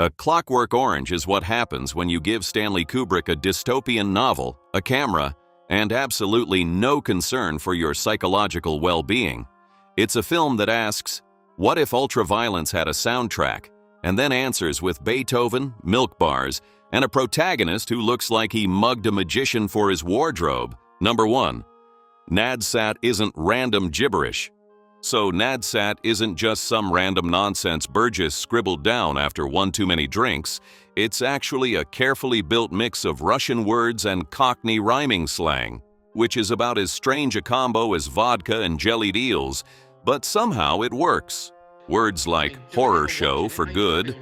A Clockwork Orange is what happens when you give Stanley Kubrick a dystopian novel, a camera, and absolutely no concern for your psychological well-being. It's a film that asks, what if ultraviolence had a soundtrack, and then answers with Beethoven, milk bars, and a protagonist who looks like he mugged a magician for his wardrobe. Number 1. Nadsat isn't random gibberish. So Nadsat isn't just some random nonsense Burgess scribbled down after one too many drinks. It's actually a carefully built mix of Russian words and Cockney rhyming slang, which is about as strange a combo as vodka and jellied eels, but somehow it works. Words like horrorshow for good,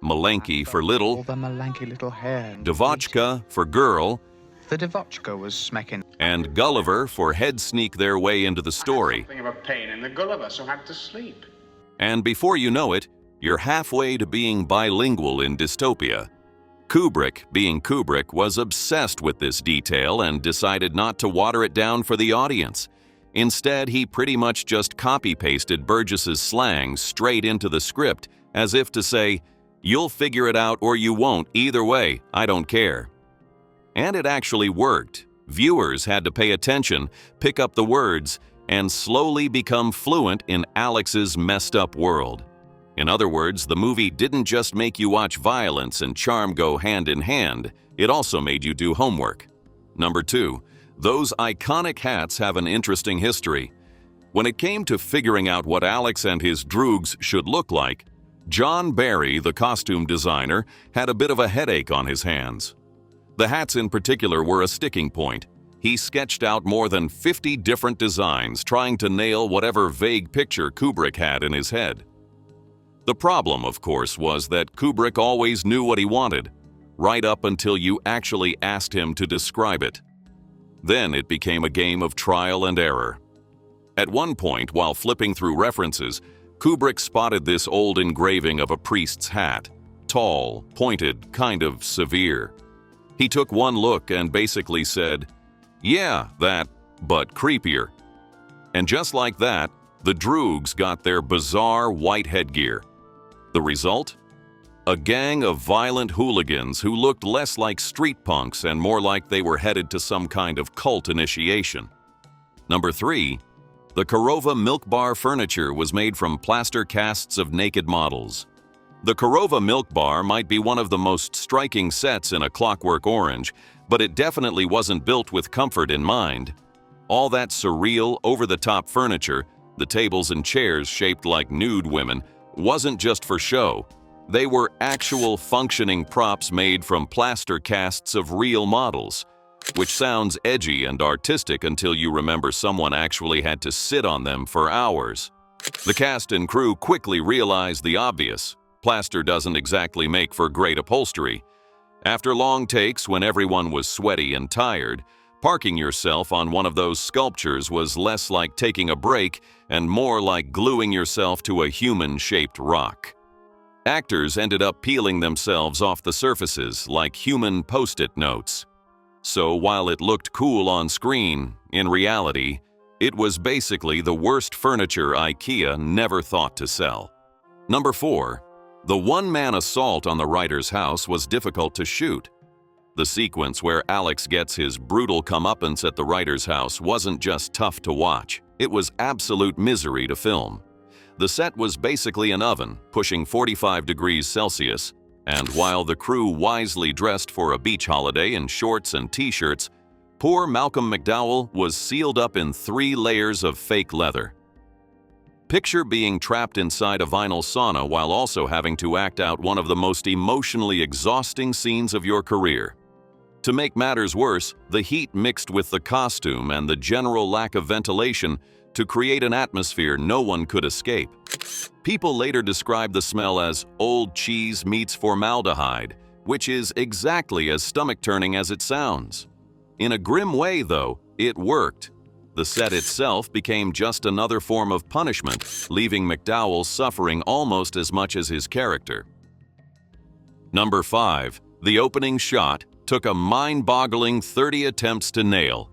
malenky for little, devotchka for girl, the devotchka was smacking, and gulliver for head sneak their way into the story. Something of a pain in the gulliver, so had to sleep. And before you know it, you're halfway to being bilingual in dystopia. Kubrick, being Kubrick, was obsessed with this detail and decided not to water it down for the audience. Instead, he pretty much just copy-pasted Burgess's slang straight into the script, as if to say, "You'll figure it out or you won't, either way, I don't care." And it actually worked. Viewers had to pay attention, pick up the words, and slowly become fluent in Alex's messed up world. In other words, the movie didn't just make you watch violence and charm go hand in hand, it also made you do homework. Number 2. Those iconic hats have an interesting history. When it came to figuring out what Alex and his droogs should look like, John Barry, the costume designer, had a bit of a headache on his hands. The hats in particular were a sticking point. He sketched out more than 50 different designs, trying to nail whatever vague picture Kubrick had in his head. The problem, of course, was that Kubrick always knew what he wanted, right up until you actually asked him to describe it. Then it became a game of trial and error. At one point, while flipping through references, Kubrick spotted this old engraving of a priest's hat. Tall, pointed, kind of severe. He took one look and basically said, "Yeah, that, but creepier." And just like that, the droogs got their bizarre white headgear. The result? A gang of violent hooligans who looked less like street punks and more like they were headed to some kind of cult initiation. Number 3. The Korova milk bar furniture was made from plaster casts of naked models. The Korova milk bar might be one of the most striking sets in A Clockwork Orange, but it definitely wasn't built with comfort in mind. All that surreal, over-the-top furniture, the tables and chairs shaped like nude women, wasn't just for show. They were actual functioning props made from plaster casts of real models, which sounds edgy and artistic until you remember someone actually had to sit on them for hours. The cast and crew quickly realized the obvious. Plaster doesn't exactly make for great upholstery. After long takes when everyone was sweaty and tired, parking yourself on one of those sculptures was less like taking a break and more like gluing yourself to a human-shaped rock. Actors ended up peeling themselves off the surfaces like human post-it notes. So while it looked cool on screen, in reality, it was basically the worst furniture IKEA never thought to sell. Number 4. The one-man assault on the writer's house was difficult to shoot. The sequence where Alex gets his brutal comeuppance at the writer's house wasn't just tough to watch, it was absolute misery to film. The set was basically an oven, pushing 45 degrees Celsius, and while the crew wisely dressed for a beach holiday in shorts and t-shirts, poor Malcolm McDowell was sealed up in 3 layers of fake leather. Picture being trapped inside a vinyl sauna while also having to act out one of the most emotionally exhausting scenes of your career. To make matters worse, the heat mixed with the costume and the general lack of ventilation to create an atmosphere no one could escape. People later described the smell as old cheese meets formaldehyde, which is exactly as stomach-turning as it sounds. In a grim way, though, it worked. The set itself became just another form of punishment, leaving McDowell suffering almost as much as his character. Number 5. The opening shot took a mind-boggling 30 attempts to nail.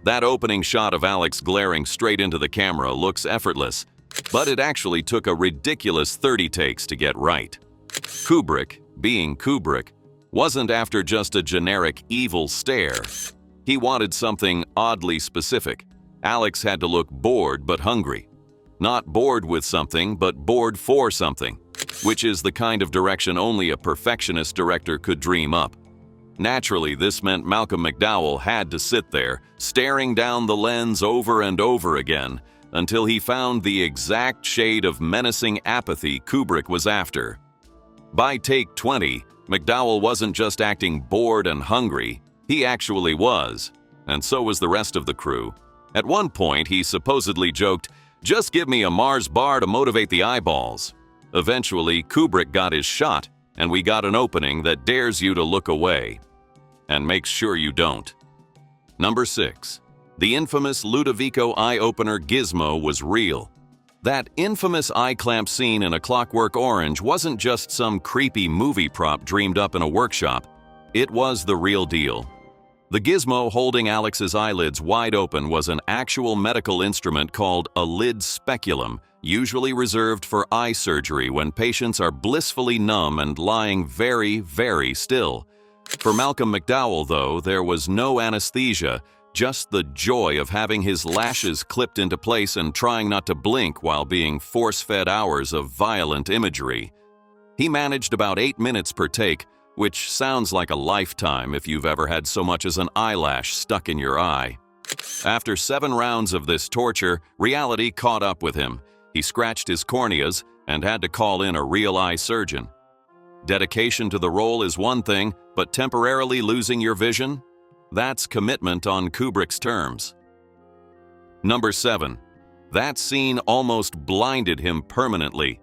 That opening shot of Alex glaring straight into the camera looks effortless, but it actually took a ridiculous 30 takes to get right. Kubrick, being Kubrick, wasn't after just a generic evil stare. He wanted something oddly specific. Alex had to look bored but hungry. Not bored with something, but bored for something, which is the kind of direction only a perfectionist director could dream up. Naturally, this meant Malcolm McDowell had to sit there, staring down the lens over and over again, until he found the exact shade of menacing apathy Kubrick was after. By take 20, McDowell wasn't just acting bored and hungry, he actually was, and so was the rest of the crew. At one point, he supposedly joked, "Just give me a Mars bar to motivate the eyeballs." Eventually, Kubrick got his shot, and we got an opening that dares you to look away. And makes sure you don't. Number 6. The infamous Ludovico eye-opener gizmo was real. That infamous eye clamp scene in A Clockwork Orange wasn't just some creepy movie prop dreamed up in a workshop. It was the real deal. The gizmo holding Alex's eyelids wide open was an actual medical instrument called a lid speculum, usually reserved for eye surgery when patients are blissfully numb and lying very, very still. For Malcolm McDowell, though, there was no anesthesia, just the joy of having his lashes clipped into place and trying not to blink while being force-fed hours of violent imagery. He managed about 8 minutes per take, which sounds like a lifetime if you've ever had so much as an eyelash stuck in your eye. After 7 rounds of this torture, reality caught up with him. He scratched his corneas and had to call in a real eye surgeon. Dedication to the role is one thing, but temporarily losing your vision? That's commitment on Kubrick's terms. Number 7. That scene almost blinded him permanently.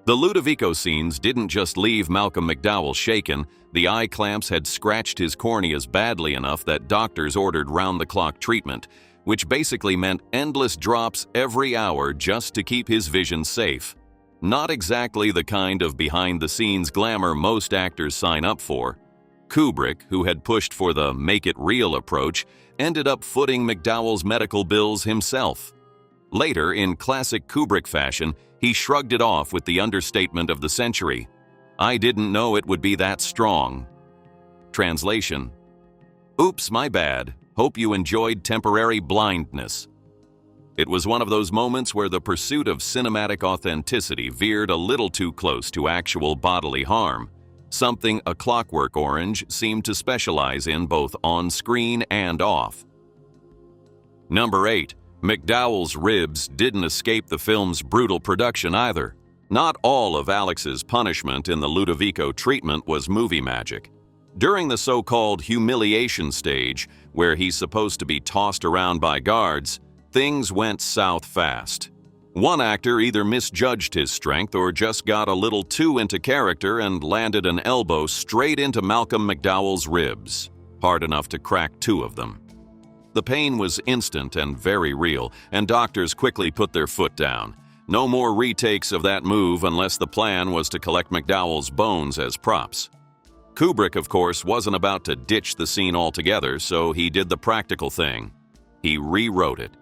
The Ludovico scenes didn't just leave Malcolm McDowell shaken, the eye clamps had scratched his corneas badly enough that doctors ordered round-the-clock treatment, which basically meant endless drops every hour just to keep his vision safe. Not exactly the kind of behind-the-scenes glamour most actors sign up for. Kubrick, who had pushed for the make-it-real approach, ended up footing McDowell's medical bills himself. Later, in classic Kubrick fashion, he shrugged it off with the understatement of the century. "I didn't know it would be that strong." Translation: "Oops, my bad. Hope you enjoyed temporary blindness." It was one of those moments where the pursuit of cinematic authenticity veered a little too close to actual bodily harm, something A Clockwork Orange seemed to specialize in both on-screen and off. Number 8. McDowell's ribs didn't escape the film's brutal production either. Not all of Alex's punishment in the Ludovico treatment was movie magic. During the so-called humiliation stage, where he's supposed to be tossed around by guards, things went south fast. One actor either misjudged his strength or just got a little too into character and landed an elbow straight into Malcolm McDowell's ribs, hard enough to crack 2 of them. The pain was instant and very real, and doctors quickly put their foot down. No more retakes of that move unless the plan was to collect McDowell's bones as props. Kubrick, of course, wasn't about to ditch the scene altogether, so he did the practical thing. He rewrote it.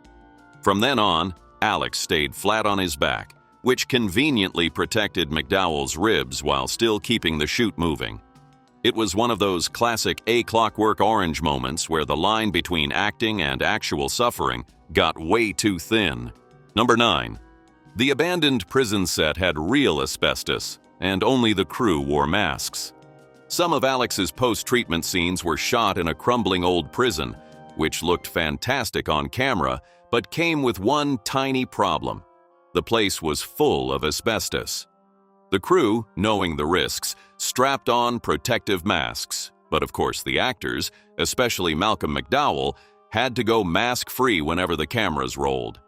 From then on, Alex stayed flat on his back, which conveniently protected McDowell's ribs while still keeping the shoot moving. It was one of those classic A Clockwork Orange moments where the line between acting and actual suffering got way too thin. Number 9. The abandoned prison set had real asbestos, and only the crew wore masks. Some of Alex's post-treatment scenes were shot in a crumbling old prison, which looked fantastic on camera, but came with one tiny problem. The place was full of asbestos. The crew, knowing the risks, strapped on protective masks, but of course the actors, especially Malcolm McDowell, had to go mask-free whenever the cameras rolled.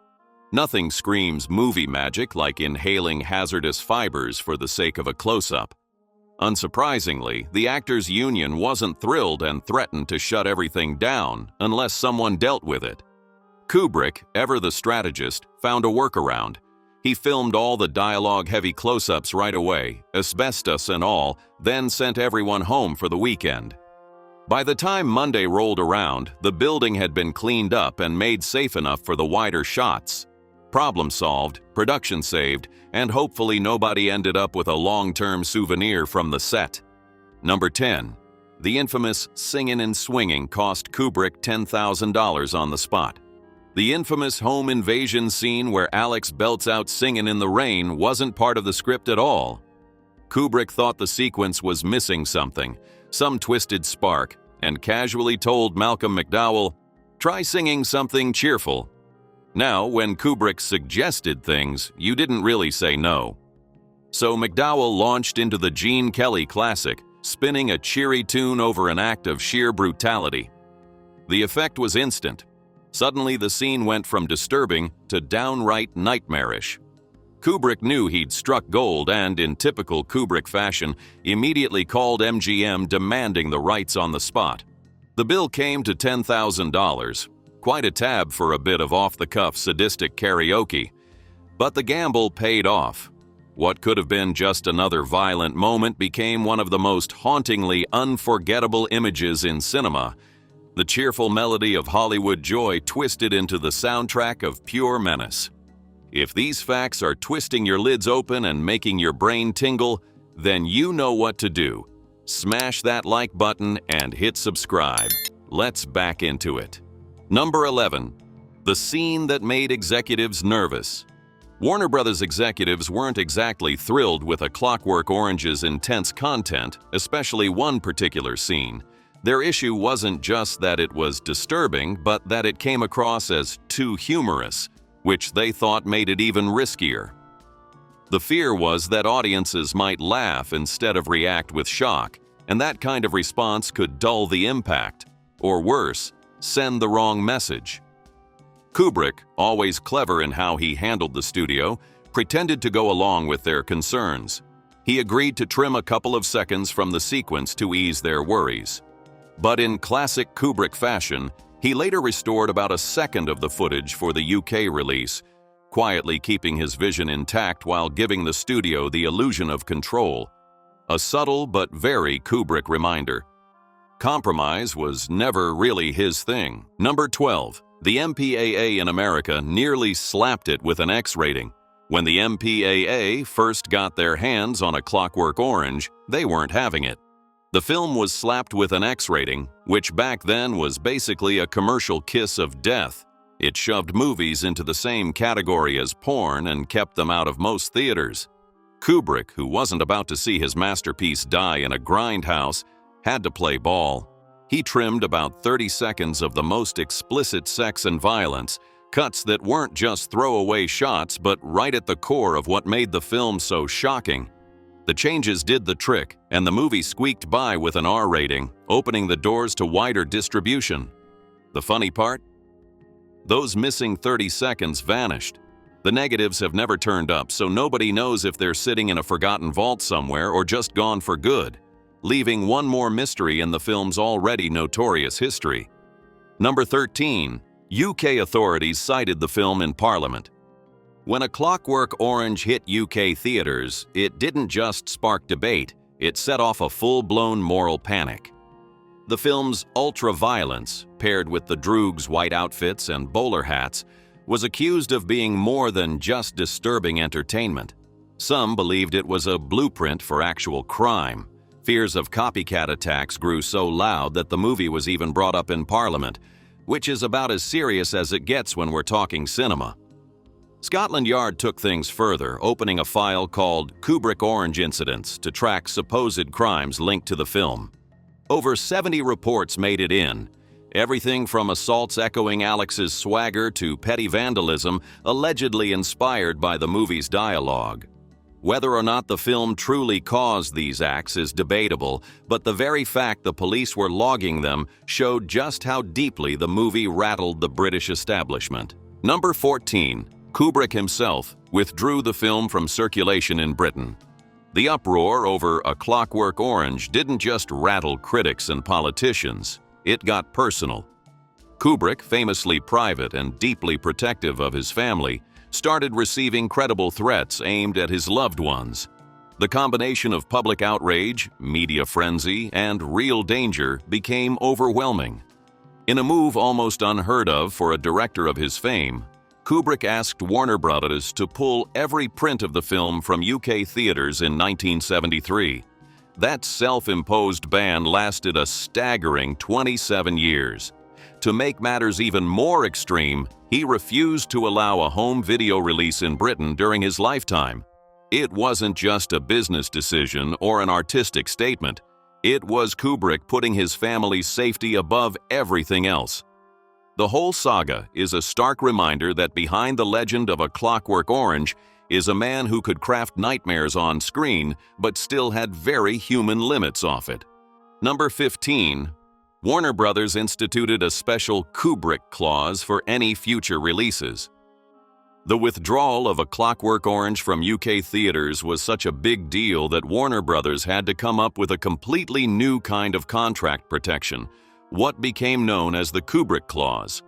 Nothing screams movie magic like inhaling hazardous fibers for the sake of a close-up. Unsurprisingly, the actors' union wasn't thrilled and threatened to shut everything down unless someone dealt with it. Kubrick, ever the strategist, found a workaround. He filmed all the dialogue-heavy close-ups right away, asbestos and all, then sent everyone home for the weekend. By the time Monday rolled around, the building had been cleaned up and made safe enough for the wider shots. Problem solved, production saved, and hopefully nobody ended up with a long-term souvenir from the set. Number 10. The infamous Singin' and Swinging cost Kubrick $10,000 on the spot. The infamous home invasion scene where Alex belts out Singin' in the Rain wasn't part of the script at all. Kubrick thought the sequence was missing something, some twisted spark, and casually told Malcolm McDowell, "Try singing something cheerful." Now, when Kubrick suggested things, you didn't really say no. So McDowell launched into the Gene Kelly classic, spinning a cheery tune over an act of sheer brutality. The effect was instant. Suddenly the scene went from disturbing to downright nightmarish. Kubrick knew he'd struck gold and, in typical Kubrick fashion, immediately called MGM demanding the rights on the spot. The bill came to $10,000, quite a tab for a bit of off-the-cuff sadistic karaoke. But the gamble paid off. What could have been just another violent moment became one of the most hauntingly unforgettable images in cinema. The cheerful melody of Hollywood joy twisted into the soundtrack of pure menace. If these facts are twisting your lids open and making your brain tingle, then you know what to do. Smash that like button and hit subscribe. Let's back into it. Number 11. The scene that made executives nervous. Warner Brothers executives weren't exactly thrilled with A Clockwork Orange's intense content, especially one particular scene. Their issue wasn't just that it was disturbing, but that it came across as too humorous, which they thought made it even riskier. The fear was that audiences might laugh instead of react with shock, and that kind of response could dull the impact, or worse, send the wrong message. Kubrick, always clever in how he handled the studio, pretended to go along with their concerns. He agreed to trim a couple of seconds from the sequence to ease their worries. But in classic Kubrick fashion, he later restored about a second of the footage for the UK release, quietly keeping his vision intact while giving the studio the illusion of control. A subtle but very Kubrick reminder. Compromise was never really his thing. Number 12. The MPAA in America nearly slapped it with an X rating. When the MPAA first got their hands on A Clockwork Orange, they weren't having it. The film was slapped with an X rating, which back then was basically a commercial kiss of death. It shoved movies into the same category as porn and kept them out of most theaters. Kubrick, who wasn't about to see his masterpiece die in a grindhouse, had to play ball. He trimmed about 30 seconds of the most explicit sex and violence, cuts that weren't just throwaway shots but right at the core of what made the film so shocking. The changes did the trick, and the movie squeaked by with an R rating, opening the doors to wider distribution. The funny part? Those missing 30 seconds vanished. The negatives have never turned up, so nobody knows if they're sitting in a forgotten vault somewhere or just gone for good, leaving one more mystery in the film's already notorious history. Number 13. UK authorities cited the film in Parliament. When A Clockwork Orange hit UK theaters, it didn't just spark debate, it set off a full-blown moral panic. The film's ultraviolence, paired with the Droog's white outfits and bowler hats, was accused of being more than just disturbing entertainment. Some believed it was a blueprint for actual crime. Fears of copycat attacks grew so loud that the movie was even brought up in Parliament, which is about as serious as it gets when we're talking cinema. Scotland Yard took things further, opening a file called Kubrick Orange Incidents to track supposed crimes linked to the film. Over 70 reports made it in, everything from assaults echoing Alex's swagger to petty vandalism allegedly inspired by the movie's dialogue. Whether or not the film truly caused these acts is debatable, but the very fact the police were logging them showed just how deeply the movie rattled the British establishment. Number 14. Kubrick himself withdrew the film from circulation in Britain. The uproar over A Clockwork Orange didn't just rattle critics and politicians, it got personal. Kubrick, famously private and deeply protective of his family, started receiving credible threats aimed at his loved ones. The combination of public outrage, media frenzy, and real danger became overwhelming. In a move almost unheard of for a director of his fame, Kubrick asked Warner Brothers to pull every print of the film from UK theaters in 1973. That self-imposed ban lasted a staggering 27 years. To make matters even more extreme, he refused to allow a home video release in Britain during his lifetime. It wasn't just a business decision or an artistic statement. It was Kubrick putting his family's safety above everything else. The whole saga is a stark reminder that behind the legend of A Clockwork Orange is a man who could craft nightmares on screen but still had very human limits off it. Number 15. Warner Brothers instituted a special Kubrick clause for any future releases. The withdrawal of A Clockwork Orange from UK theaters was such a big deal that Warner Brothers had to come up with a completely new kind of contract protection, what became known as the Kubrick clause.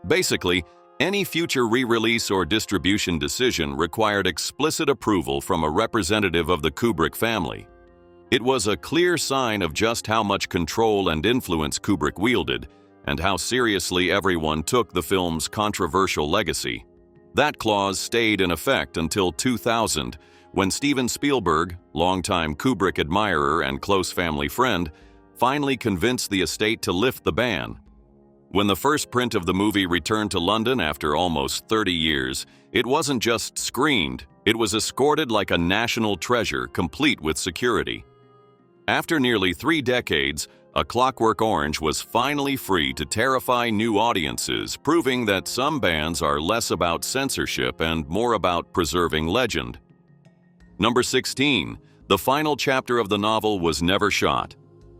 Basically, any future re-release or distribution decision required explicit approval from a representative of the Kubrick family. It was a clear sign of just how much control and influence Kubrick wielded, and how seriously everyone took the film's controversial legacy. That clause stayed in effect until 2000, when Steven Spielberg, longtime Kubrick admirer and close family friend, finally convinced the estate to lift the ban. When the first print of the movie returned to London after almost 30 years, it wasn't just screened, it was escorted like a national treasure, complete with security. After nearly 3 decades, A Clockwork Orange was finally free to terrify new audiences, proving that some bans are less about censorship and more about preserving legend. Number 16. The final chapter of the novel was never shot.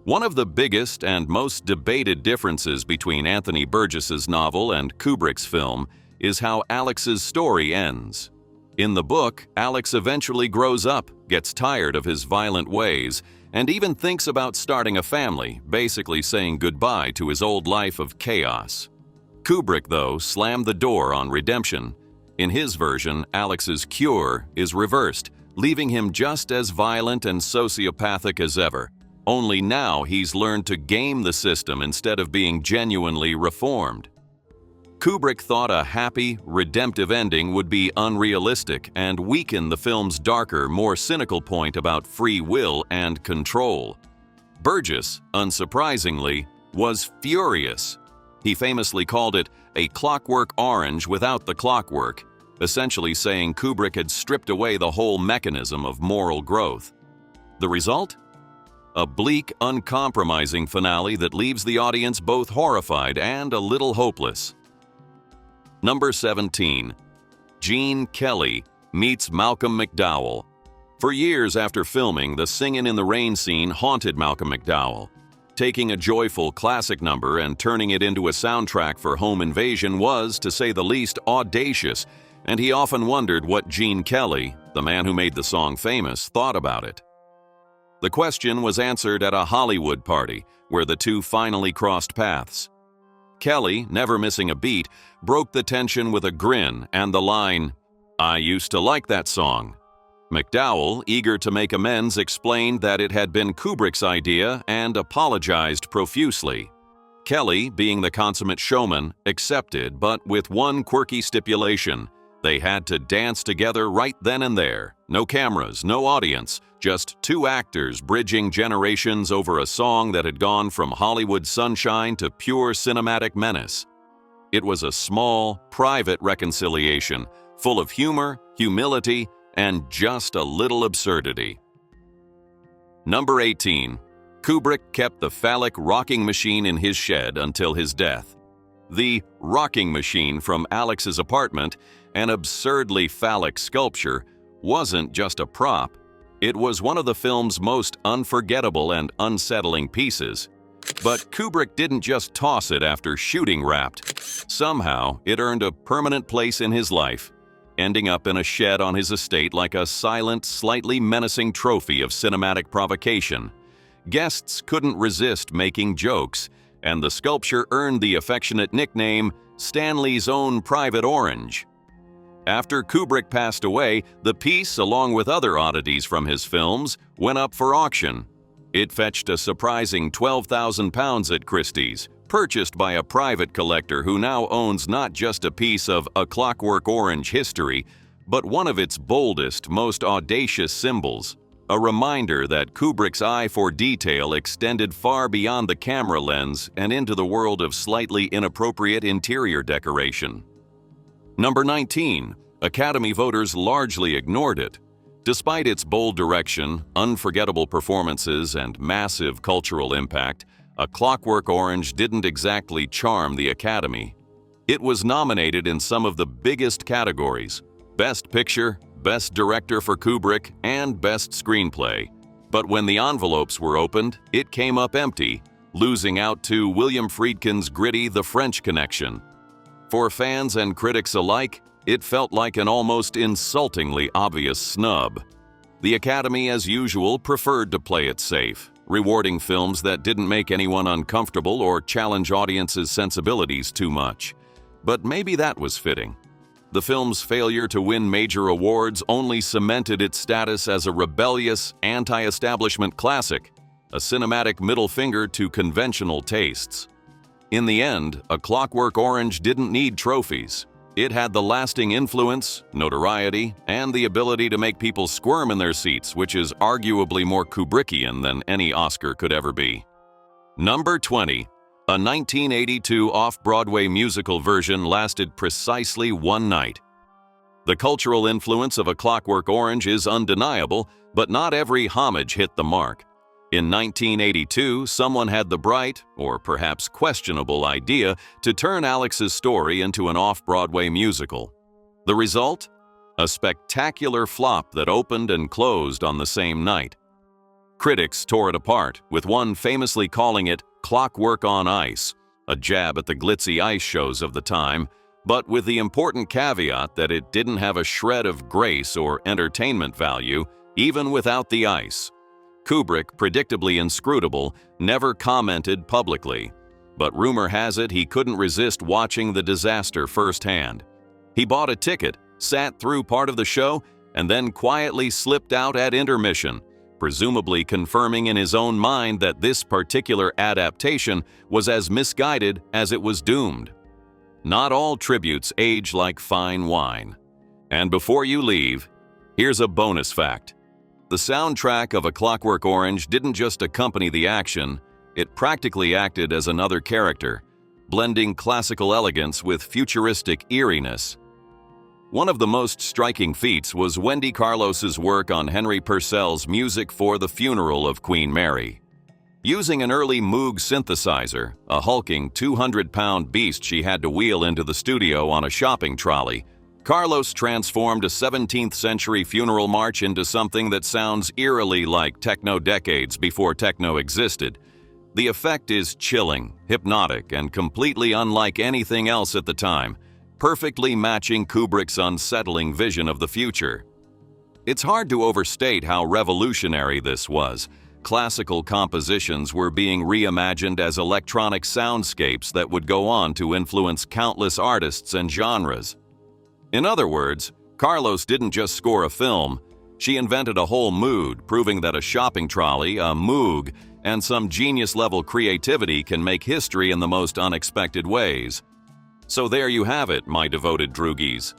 One of the biggest and most debated differences between Anthony Burgess's novel and Kubrick's film is how Alex's story ends. In the book, Alex eventually grows up, gets tired of his violent ways, and even thinks about starting a family, basically saying goodbye to his old life of chaos. Kubrick, though, slammed the door on redemption. In his version, Alex's cure is reversed, leaving him just as violent and sociopathic as ever. Only now he's learned to game the system instead of being genuinely reformed. Kubrick thought a happy, redemptive ending would be unrealistic and weaken the film's darker, more cynical point about free will and control. Burgess, unsurprisingly, was furious. He famously called it A Clockwork Orange without the clockwork, essentially saying Kubrick had stripped away the whole mechanism of moral growth. The result? A bleak, uncompromising finale that leaves the audience both horrified and a little hopeless. Number 17. Gene Kelly meets Malcolm McDowell. For years after filming, the Singin' in the Rain scene haunted Malcolm McDowell. Taking a joyful classic number and turning it into a soundtrack for Home Invasion was, to say the least, audacious, and he often wondered what Gene Kelly, the man who made the song famous, thought about it. The question was answered at a Hollywood party, where the two finally crossed paths. Kelly, never missing a beat, broke the tension with a grin and the line, "I used to like that song." McDowell, eager to make amends, explained that it had been Kubrick's idea and apologized profusely. Kelly, being the consummate showman, accepted, but with one quirky stipulation. They had to dance together right then and there. No cameras, no audience, just two actors bridging generations over a song that had gone from Hollywood sunshine to pure cinematic menace. It was a small, private reconciliation, full of humor, humility, and just a little absurdity. Number 18. Kubrick kept the phallic rocking machine in his shed until his death. The rocking machine from Alex's apartment, an absurdly phallic sculpture, wasn't just a prop. It was one of the film's most unforgettable and unsettling pieces. But Kubrick didn't just toss it after shooting wrapped. Somehow, it earned a permanent place in his life, ending up in a shed on his estate like a silent, slightly menacing trophy of cinematic provocation. Guests couldn't resist making jokes, and the sculpture earned the affectionate nickname Stanley's Own Private Orange. After Kubrick passed away, the piece, along with other oddities from his films, went up for auction. It fetched a surprising £12,000 at Christie's, purchased by a private collector who now owns not just a piece of A Clockwork Orange history, but one of its boldest, most audacious symbols, a reminder that Kubrick's eye for detail extended far beyond the camera lens and into the world of slightly inappropriate interior decoration. Number 19. Academy voters largely ignored it. Despite its bold direction, unforgettable performances, and massive cultural impact, A Clockwork Orange didn't exactly charm the Academy. It was nominated in some of the biggest categories: Best Picture, Best Director for Kubrick, and Best Screenplay. But when the envelopes were opened, it came up empty, losing out to William Friedkin's gritty The French Connection. For fans and critics alike, it felt like an almost insultingly obvious snub. The Academy, as usual, preferred to play it safe, rewarding films that didn't make anyone uncomfortable or challenge audiences' sensibilities too much. But maybe that was fitting. The film's failure to win major awards only cemented its status as a rebellious, anti-establishment classic, a cinematic middle finger to conventional tastes. In the end, A Clockwork Orange didn't need trophies. It had the lasting influence, notoriety, and the ability to make people squirm in their seats, which is arguably more Kubrickian than any Oscar could ever be. Number 20. A 1982 off-Broadway musical version lasted precisely one night. The cultural influence of A Clockwork Orange is undeniable, but not every homage hit the mark. In 1982, someone had the bright, or perhaps questionable, idea to turn Alex's story into an off-Broadway musical. The result? A spectacular flop that opened and closed on the same night. Critics tore it apart, with one famously calling it Clockwork on Ice, a jab at the glitzy ice shows of the time, but with the important caveat that it didn't have a shred of grace or entertainment value, even without the ice. Kubrick, predictably inscrutable, never commented publicly, but rumor has it he couldn't resist watching the disaster firsthand. He bought a ticket, sat through part of the show, and then quietly slipped out at intermission, presumably confirming in his own mind that this particular adaptation was as misguided as it was doomed. Not all tributes age like fine wine. And before you leave, here's a bonus fact. The soundtrack of A Clockwork Orange didn't just accompany the action, it practically acted as another character, blending classical elegance with futuristic eeriness. One of the most striking feats was Wendy Carlos's work on Henry Purcell's music for The Funeral of Queen Mary. Using an early Moog synthesizer, a hulking 200-pound beast she had to wheel into the studio on a shopping trolley, Carlos transformed a 17th-century funeral march into something that sounds eerily like techno decades before techno existed. The effect is chilling, hypnotic, and completely unlike anything else at the time, perfectly matching Kubrick's unsettling vision of the future. It's hard to overstate how revolutionary this was. Classical compositions were being reimagined as electronic soundscapes that would go on to influence countless artists and genres. In other words, Carlos didn't just score a film, she invented a whole mood, proving that a shopping trolley, a Moog, and some genius-level creativity can make history in the most unexpected ways. So there you have it, my devoted droogies.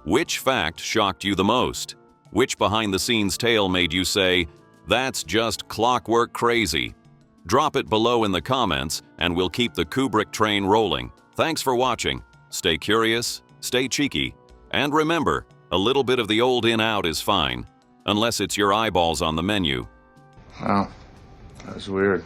Which fact shocked you the most? Which behind-the-scenes tale made you say, "That's just clockwork crazy"? Drop it below in the comments, and we'll keep the Kubrick train rolling. Thanks for watching. Stay curious, stay cheeky. And remember, a little bit of the old in-out is fine, unless it's your eyeballs on the menu. Wow, that was weird.